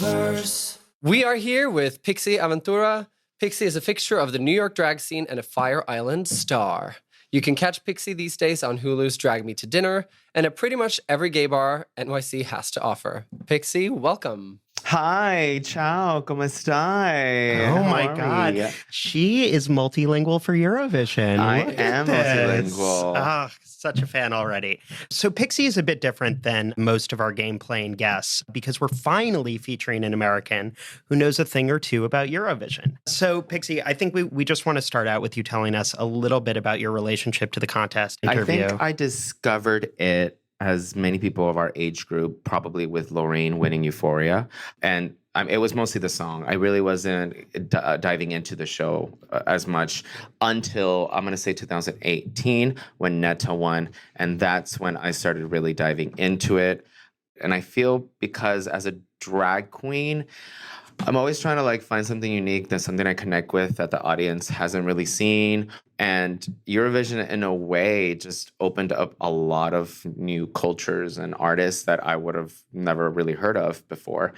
universe. We are here with Pixie Aventura. Pixie is a fixture of the New York drag scene and a Fire Island star. You can catch Pixie these days on Hulu's Drag Me to Dinner and at pretty much every gay bar NYC has to offer. Pixie, welcome. Hi, ciao, come stai? Oh How my are God. we? She is multilingual for Eurovision. I Look am at this. multilingual. Ah, such a fan already. So Pixie is a bit different than most of our game playing guests because we're finally featuring an American who knows a thing or two about Eurovision. So Pixie, I think we just want to start out with you telling us a little bit about your relationship to the contest interview. I think I discovered it, as many people of our age group, probably with Lorraine winning Euphoria. And it was mostly the song. I really wasn't diving into the show as much until, I'm going to say 2018, when Netta won. And that's when I started really diving into it. And I feel because as a drag queen, I'm always trying to find something unique, that's something I connect with that the audience hasn't really seen. And Eurovision, in a way, just opened up a lot of new cultures and artists that I would have never really heard of before.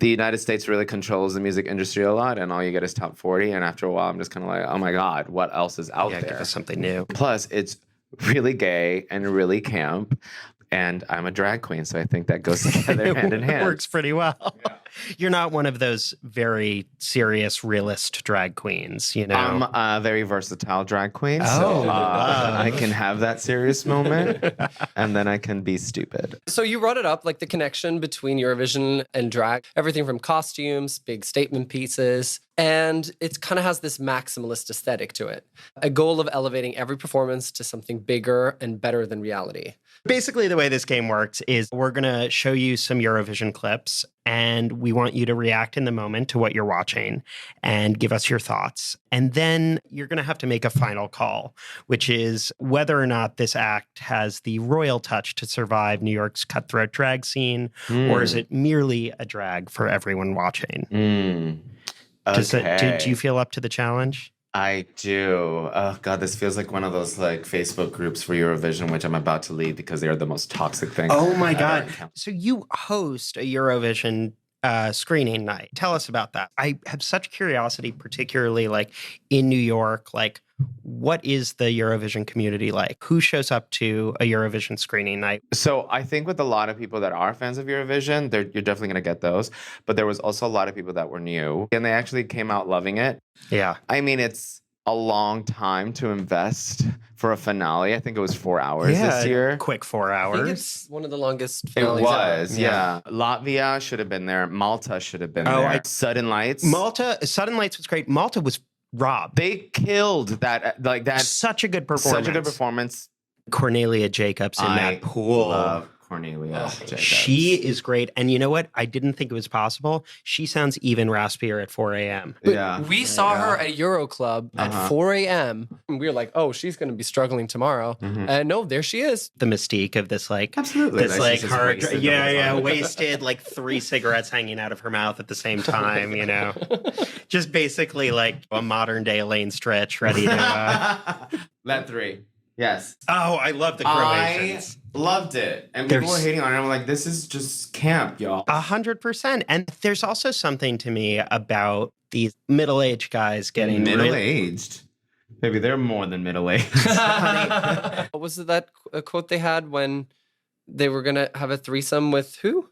The United States really controls the music industry a lot, and all you get is top 40. And after a while, I'm just kind of like, oh my God, what else is out there? Give us something new. Plus, it's really gay and really camp. And I'm a drag queen, so I think that goes together hand in hand. It works pretty well. Yeah. You're not one of those very serious, realist drag queens, you know? I'm a very versatile drag queen, Oh, so wow. I can have that serious moment, and then I can be stupid. So you brought it up, the connection between Eurovision and drag, everything from costumes, big statement pieces, and it kind of has this maximalist aesthetic to it. A goal of elevating every performance to something bigger and better than reality. Basically, the way this game works is we're going to show you some Eurovision clips, and we want you to react in the moment to what you're watching and give us your thoughts. And then you're going to have to make a final call, which is whether or not this act has the royal touch to survive New York's cutthroat drag scene, or is it merely a drag for everyone watching? Okay. Do you feel up to the challenge? I do. Oh, God, this feels like one of those Facebook groups for Eurovision, which I'm about to leave because they are the most toxic thing. Oh, my God. So you host a Eurovision screening night. Tell us about that. I have such curiosity, particularly in New York. What is the Eurovision community like? Who shows up to a Eurovision screening night? So I think with a lot of people that are fans of Eurovision, you're definitely going to get those. But there was also a lot of people that were new, and they actually came out loving it. Yeah. I mean, it's a long time to invest for a finale. I think it was 4 hours this year. Quick 4 I hours. think it's one of the longest It finales was, ever. yeah. Latvia should have been there. Malta should have been Oh, there. Sudden Lights. Sudden Lights was great. Malta was robbed. They killed that. That's Such a good performance. such a good performance. Cornelia Jacobs in that pool. Love Cornelia Jacobs. She is great. And you know what? I didn't think it was possible. She sounds even raspier at 4 a.m. Yeah. We saw her at Euro Club at 4 a.m. And we were like, oh, she's going to be struggling tomorrow. And no, there she is. The mystique of this Absolutely. this She's just hard, wasted the whole time. wasted, 3 cigarettes hanging out of her mouth at the same time, just basically a modern day Elaine Stritch ready to. That 3. Yes. Oh, I love the I Croatians. loved it. And people were hating on it. I'm like, this is just camp, y'all. 100%. And there's also something to me about these middle-aged guys getting Middle-aged? Maybe they're more than middle-aged. What was it that quote they had when they were going to have a threesome with who?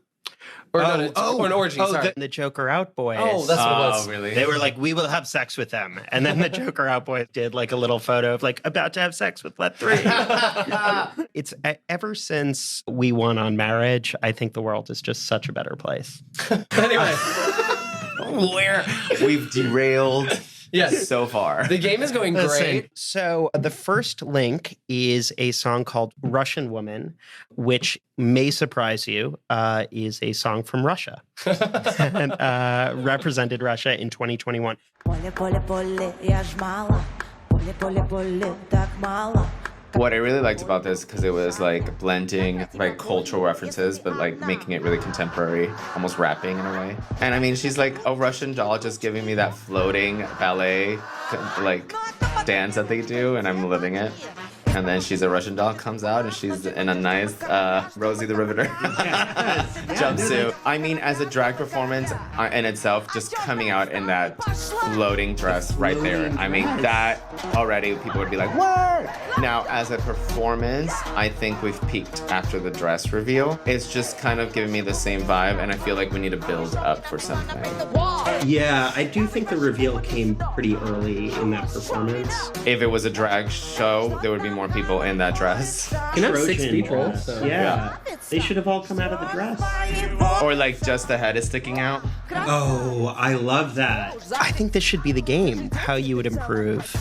Or an orgy, sorry. The Joker Out Boys. Oh, that's what it was. Really? They were like, we will have sex with them. And then the Joker Out Boys did a little photo of about to have sex with Let 3. It's ever since we won on Marriage, I think the world is just such a better place. Anyway. Where we've derailed Yes. so far. The game is going great. So the first link is a song called Russian Woman, which may surprise you, is a song from Russia and represented Russia in 2021. What I really liked about this, because it was blending cultural references, but making it really contemporary, almost rapping in a way. And I mean, she's a Russian doll, just giving me that floating ballet dance that they do, and I'm living it. And then she's a Russian doll, comes out, and she's in a nice Rosie the Riveter jumpsuit. I mean, as a drag performance in itself, just coming out in that floating dress right there. I mean, that already people would be like, what? Now, as a performance, I think we've peaked after the dress reveal. It's just kind of giving me the same vibe, and I feel like we need to build up for something. Yeah, I do think the reveal came pretty early in that performance. If it was a drag show, there would be more people in that dress. You can have 6 people. Dress. So. Yeah. They should have all come out of the dress. Or like just the head is sticking out. Oh, I love that. I think this should be the game, how you would improve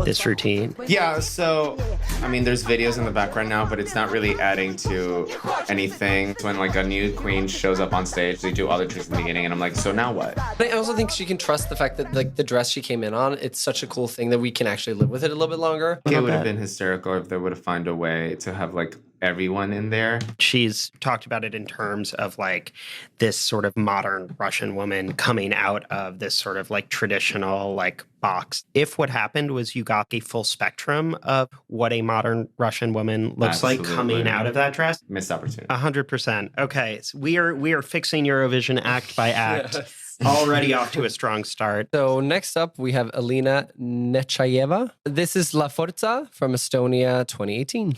this routine. Yeah, so, I mean, there's videos in the background now, but it's not really adding to anything. When like a new queen shows up on stage, they do all the tricks in the beginning, and I'm like, so now what? But I also think she can trust the fact that like the dress she came in on, it's such a cool thing that we can actually live with it a little bit longer. It would have been hysterical if they would have found a way to have like everyone in there. She's talked about it in terms of like this sort of modern Russian woman coming out of this sort of like traditional like box. If what happened was you got the full spectrum of what a modern Russian woman looks like coming out of that dress. Missed opportunity. 100%. Okay, so we are fixing Eurovision act by act. Yes. Already off to a strong start. So next up, we have Alina Nechayeva. This is La Forza from Estonia 2018.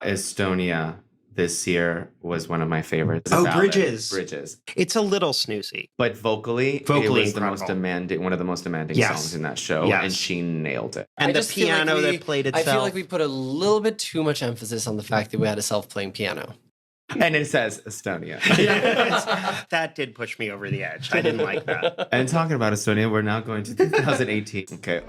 Estonia this year was one of my favorites. Oh, Ballad. Bridges. Bridges. It's a little snoozy. But vocally it was the most demanding, one of the most demanding songs in that show, and she nailed it. And I the just feel like piano that played itself. I feel like we put a little bit too much emphasis on the fact that we had a self-playing piano. And it says Estonia. That did push me over the edge. I didn't like that. And talking about Estonia, we're now going to 2018. Okay.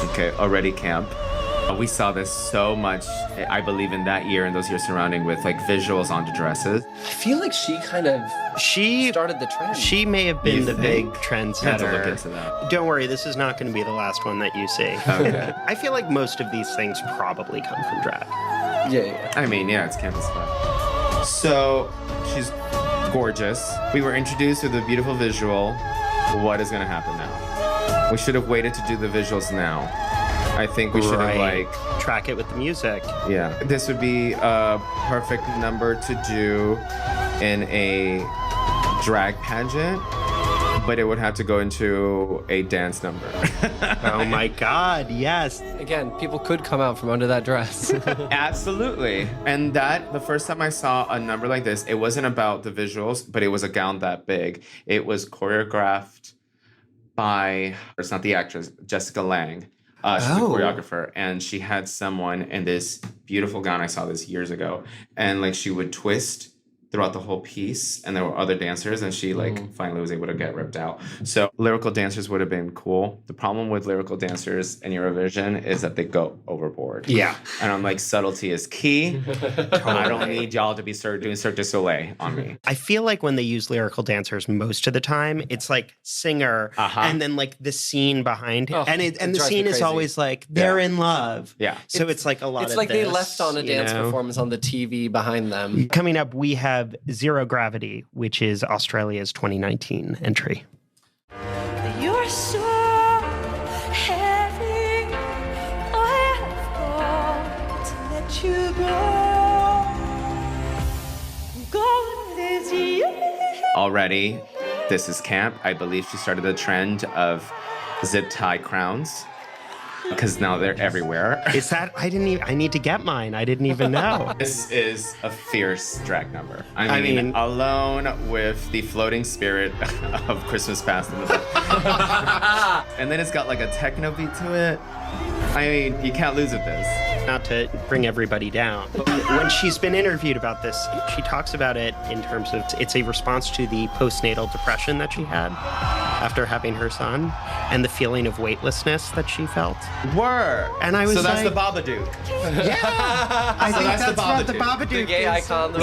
Okay, already camp. We saw this so much, I believe, in that year and those years surrounding with like visuals onto dresses. I feel like she kind of started the trend. She may have been the big trendsetter. Have to look into that. Don't worry, this is not going to be the last one that you see. Okay. I feel like most of these things probably come from drag. Yeah. I mean, yeah, it's campus fun. So she's gorgeous. We were introduced with a beautiful visual. What is going to happen now? We should have waited to do the visuals now. I think we should have like track it with the music. Yeah, this would be a perfect number to do in a drag pageant, but it would have to go into a dance number. Oh my God, yes. Again, people could come out from under that dress. Absolutely. And that, the first time I saw a number like this, it wasn't about the visuals, but it was a gown that big. It was choreographed by, it's not the actress, Jessica Lange. She's a choreographer, and she had someone in this beautiful gown. I saw this years ago, and like she would twist throughout the whole piece, and there were other dancers, and she like finally was able to get ripped out. So lyrical dancers would have been cool. The problem with lyrical dancers in Eurovision is that they go overboard. Yeah. And I'm like, subtlety is key. I don't need y'all to be doing Cirque du Soleil on me. I feel like when they use lyrical dancers most of the time, it's like singer and then like the scene behind it. And the scene is always like, they're in love. Yeah. So it's like a lot of It's like this, they left on a dance performance on the TV behind them. Coming up, we have Zero Gravity, which is Australia's 2019 entry. You're so heavy, I have got to let you go. Go with you. Already, this is camp. I believe she started the trend of zip tie crowns, because now they're everywhere. Is that, I need to get mine. I didn't even know. This is a fierce drag number. I mean, alone with the floating spirit of Christmas Past in the back. And then it's got like a techno beat to it. I mean, you can't lose with this. Not to bring everybody down, but when she's been interviewed about this, she talks about it in terms of it's a response to the postnatal depression that she had after having her son and the feeling of weightlessness that she felt. Word. And I was so that's like, the Babadook. Yeah, I think that's the what the Babadook. Babadook The gay is. icon.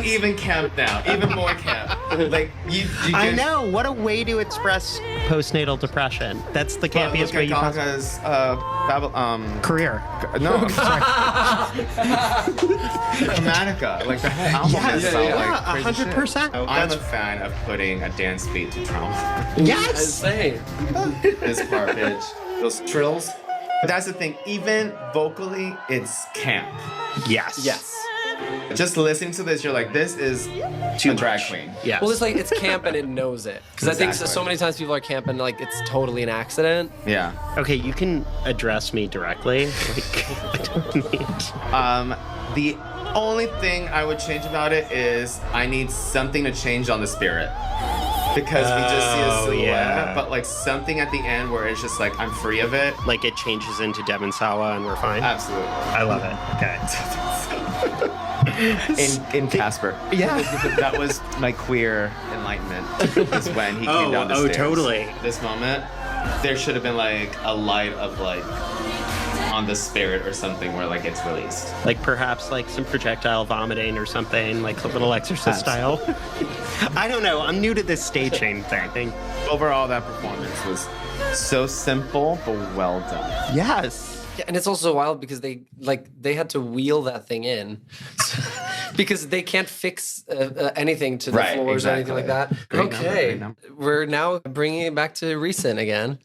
Even camp now. Even more camp. Like you I can, know. What a way to express postnatal depression. That's the campiest way you possibly. Gaga's Career. no, I'm sorry. Chromatica, like the whole album Yes, is so like crazy 100%. shit. I'm a fan of putting a dance beat to trauma. Yes. Insane. This part, bitch. Those trills. But that's the thing. Even vocally, it's camp. Yes. Yes. Just listening to this, you're like, this is a drag queen. Yes. Well, it's like it's camp and it knows it. Because I think so Exactly. many times people are camping like it's totally an accident. Yeah. Okay, you can address me directly. Like, I don't need. The only thing I would change about it is I need something to change on the spirit. Because we just see a Oh, silhouette, yeah. but like something at the end where it's just like I'm free of it. Like it changes into Devon Sawa and we're fine. Absolutely. I love it. Okay. In Casper. Yeah. That was my queer enlightenment. Is when he came down the stairs. Totally. This moment, there should have been like a light of like on the spirit or something where like it's released. Like perhaps like some projectile vomiting or something, like a little exorcist style. I don't know. I'm new to this staging thing. Overall, that performance was so simple but well done. Yes. Yeah, and it's also wild because they had to wheel that thing in because they can't fix anything to the Right, floors or anything like that. Great number, Okay, great number. we're now bringing it back to recent again.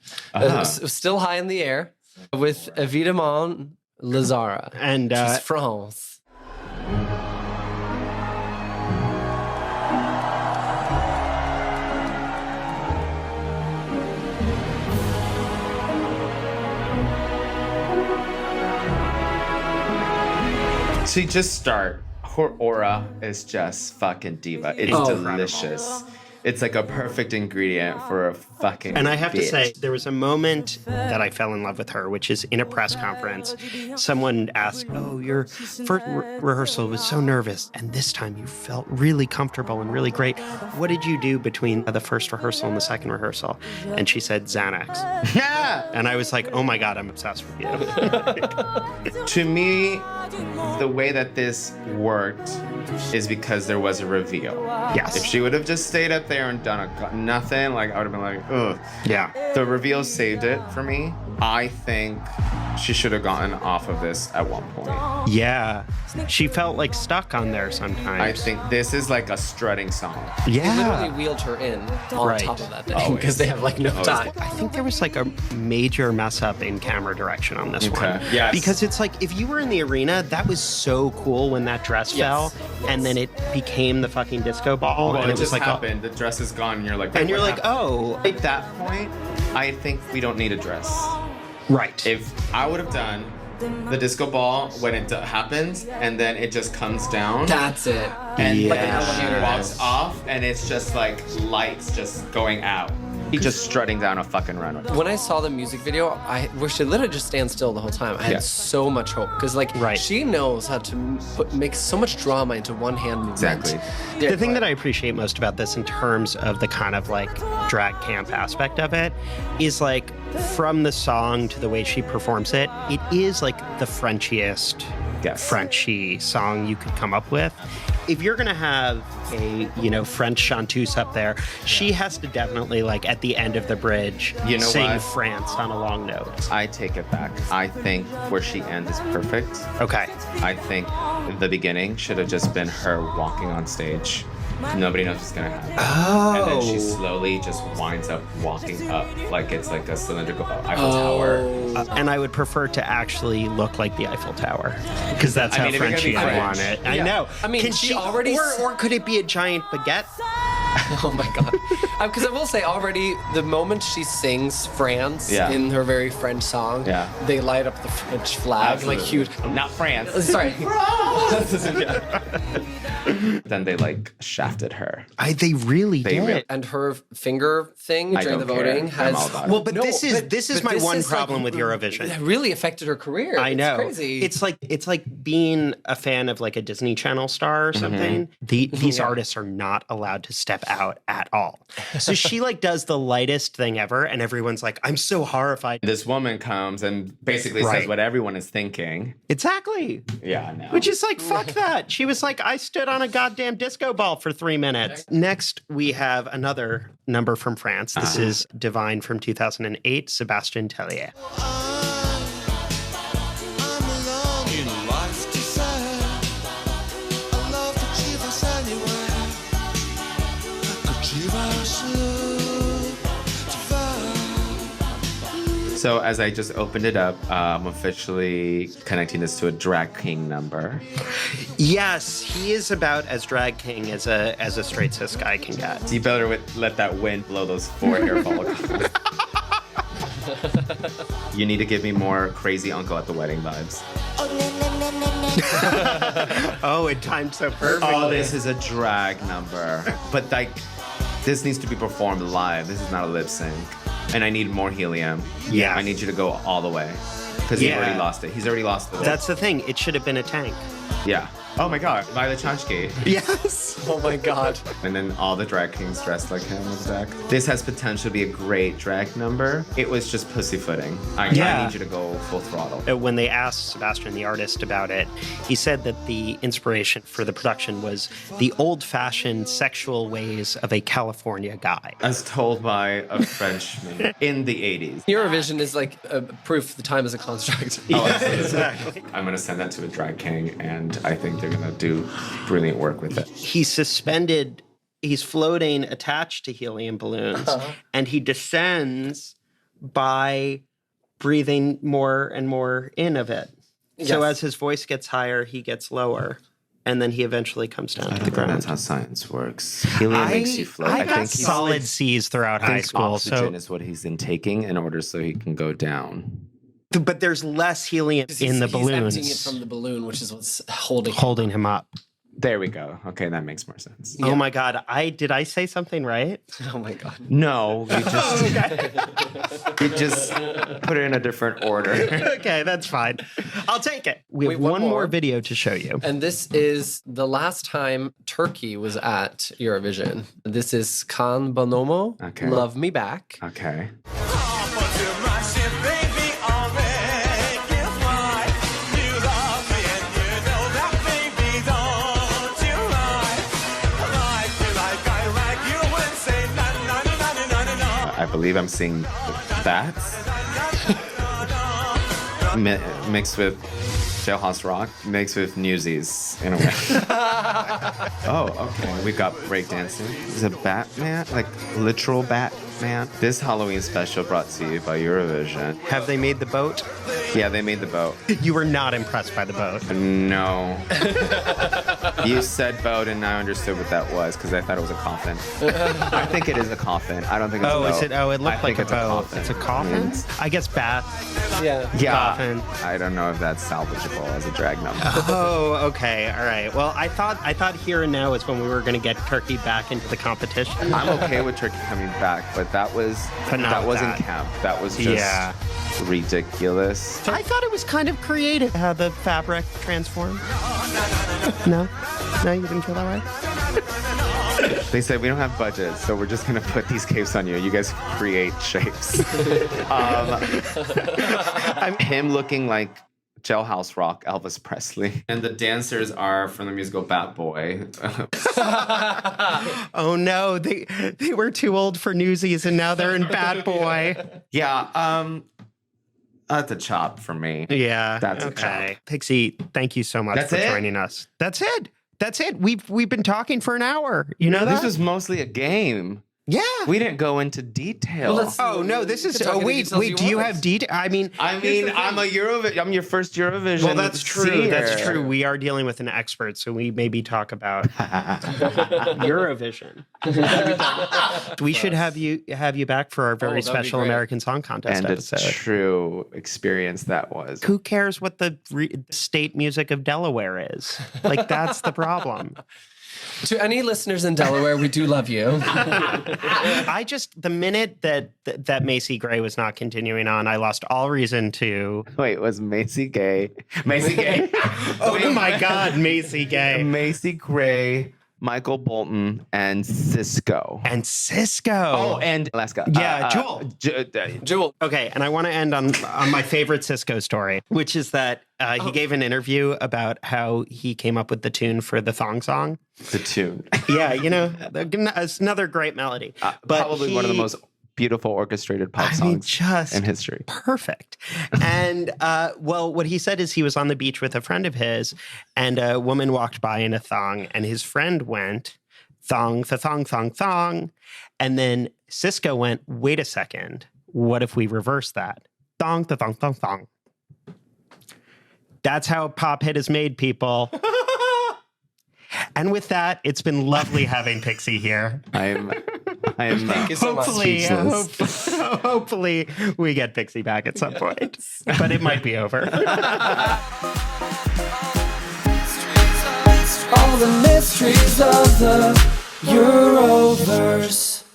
Still high in the air with Évidemment Lazara. And She's France. To just start, her aura is just fucking diva. It's delicious. It's like a perfect ingredient for a fucking And I have to bitch. say, there was a moment that I fell in love with her, which is in a press conference. Someone asked, "Oh, your first rehearsal was so nervous, and this time you felt really comfortable and really great. What did you do between the first rehearsal and the second rehearsal?" And she said, "Xanax." Yeah! And I was like, "Oh my God, I'm obsessed with you." To me, the way that this worked is because there was a reveal. Yes. If she would have just stayed up there and done nothing, like I would have been like, ugh. Yeah. The reveal saved it for me. I think she should have gotten off of this at one point. Yeah. She felt like stuck on there sometimes. I think this is like a strutting song. They Yeah. literally wheeled her in on Right. top of that thing because they have like no time. I think there was like a major mess up in camera direction on this one. Yes. Because it's like if you were in the arena, that was so cool when that dress fell, and then it became the fucking disco ball, Well, and it was just like, happened. The dress is gone, and you're like, and you're what like, happened? oh, At that point, I think we don't need a dress. right. If I would have done the disco ball when it happens, and then it just comes down, That's it. and Yeah. then she walks off, and it's just like lights just going out. He's just strutting down a fucking runway. When I saw the music video, I wish she literally just stand still the whole time. I had Yeah. so much hope because, like, Right. she knows how to make so much drama into one hand movement. Exactly. The thing that I appreciate most about this in terms of the kind of like drag camp aspect of it is like from the song to the way she performs it, it is like the Frenchiest Yes. Frenchy song you could come up with. If you're gonna have a, French chanteuse up there, she has to definitely like at the end of the bridge You know sing what? France on a long note. I take it back. I think where she ends is perfect. Okay. I think the beginning should have just been her walking on stage. Nobody knows what's gonna happen. Oh. And then she slowly just winds up walking up like it's like a cylindrical Eiffel Tower. And I would prefer to actually look like the Eiffel Tower because that's I how mean, if you're gonna Frenchy be I French. want it. I Yeah. know. I mean, Can she already or could it be a giant baguette? Oh my god! Because I will say already, the moment she sings France Yeah. in her very French song, Yeah. they light up the French flag like huge. Not France. Sorry. Then they like shafted her. They really They did. really- And her finger thing I during the don't care. voting I'm has all about it. Well, but No, this is but my this one is, like, problem with Eurovision. It really affected her career. I know. It's crazy. It's like being a fan of like a Disney Channel star or something. These Yeah. artists are not allowed to step out at all. So she like does the lightest thing ever, and everyone's like, "I'm so horrified." This woman comes and basically Right. says what everyone is thinking. Exactly. Yeah, no. Which is like, fuck that. She was like, I stood on a goddamn disco ball for 3 minutes. Next, we have another number from France. This is Divine from 2008, Sébastien Tellier. So as I just opened it up, I'm officially connecting this to a drag king number. Yes, he is about as drag king as a straight cis guy can get. You better let that wind blow those 4 hair follicles. You need to give me more crazy uncle at the wedding vibes. Oh, it timed so perfectly. Oh, this is a drag number. But like, this needs to be performed live. This is not a lip sync. And I need more helium. Yeah. I need you to go all the way. Because he already lost it. He's already lost it. That's the thing. It should have been a tank. Yeah. Oh my God. Violet Chachki. Yes. Oh my God. And then all the drag kings dressed like him on the back. This has potential to be a great drag number. It was just pussyfooting. I need you to go full throttle. When they asked Sebastian, the artist, about it, he said that the inspiration for the production was the old-fashioned sexual ways of a California guy. As told by a Frenchman in the 80s. Eurovision is like proof the time is a construct. Exactly. I'm going to send that to a drag king, and I think they're going to do brilliant work with it. He's suspended, he's floating attached to helium balloons, and he descends by breathing more and more in of it. Yes. So as his voice gets higher, he gets lower, and then he eventually comes down to the ground. That's how science works. Helium makes you float. I got think he's solid C's throughout I high think school. oxygen is what he's intaking in order so he can go down. But there's less helium in the He's balloons. emptying it from the balloon, which is what's holding Him up. There we go. Okay, that makes more sense. Oh my God. Did I say something right? Oh my God. No, you just put it in a different order. Okay, that's fine. I'll take it. We have Wait, one more video to show you. And this is the last time Turkey was at Eurovision. This is Kan Bonomo, Okay. Love Me Back. Okay. I believe I'm seeing bats mixed with Jailhouse Rock, mixed with Newsies in a way. Oh, okay. We've got breakdancing. Is it Batman? Like literal Batman? This Halloween special brought to you by Eurovision. Have they made the boat? Yeah, they made the boat. You were not impressed by the boat. No. You said boat and I understood what that was because I thought it was a coffin. I think it is a coffin. I don't think it's a boat. Is it? Oh, it looked I like think a it's boat. It's a coffin? I guess bat. Yeah. Yeah. Coffin. I don't know if that's salvageable as a drag number. Oh, okay. All right. Well, I thought Here and Now is when we were going to get Turkey back into the competition. I'm okay with Turkey coming back, but that wasn't camp. That was just ridiculous. I thought it was kind of creative how the fabric transformed. No, you didn't feel that way? They said we don't have budget, so we're just gonna put these capes on you. You guys create shapes. Him looking like Jailhouse Rock, Elvis Presley, and the dancers are from the musical Bat Boy. Oh no, they were too old for Newsies, and now they're in Bad Boy. Yeah, that's a chop for me. Yeah, That's okay. Pixie, thank you so much for joining us. That's it. We've been talking for an hour. You know that? This was mostly a game. Yeah. We didn't go into detail. Well, This is. You can talk Oh in the wait. details Do you you want. have detail? I mean, I'm your first Eurovision. well, that's true. seer. That's true. We are dealing with an expert, so we maybe talk about Eurovision. We should have you back for our very that'd be special great. American Song Contest And episode. a true experience that was. Who cares what the state music of Delaware is? Like, that's the problem. To any listeners in Delaware, we do love you. The minute that Macy Gray was not continuing on, I lost all reason to. Wait, was Macy gay? Macy gay? Oh my God, Macy Gay. Macy Gray Michael Bolton, and Cisco. And Cisco. Oh, and Alaska. Yeah, Jewel. Jewel. Okay, and I want to end on my favorite Cisco story, which is that he gave an interview about how he came up with the tune for the thong song. The tune. Yeah, it's another great melody. But probably one of the most beautiful orchestrated pop songs just in history. Perfect. And what he said is he was on the beach with a friend of his, and a woman walked by in a thong, and his friend went, thong, thong, thong, thong. And then Cisco went, wait a second, what if we reverse that? Thong, thong, thong, thong. That's how a pop hit is made, people. And with that, it's been lovely having Pixie here. I'm Thank you so much. Hopefully we get Pixie back at some point, but it might be over. All the mysteries of the Euroverse.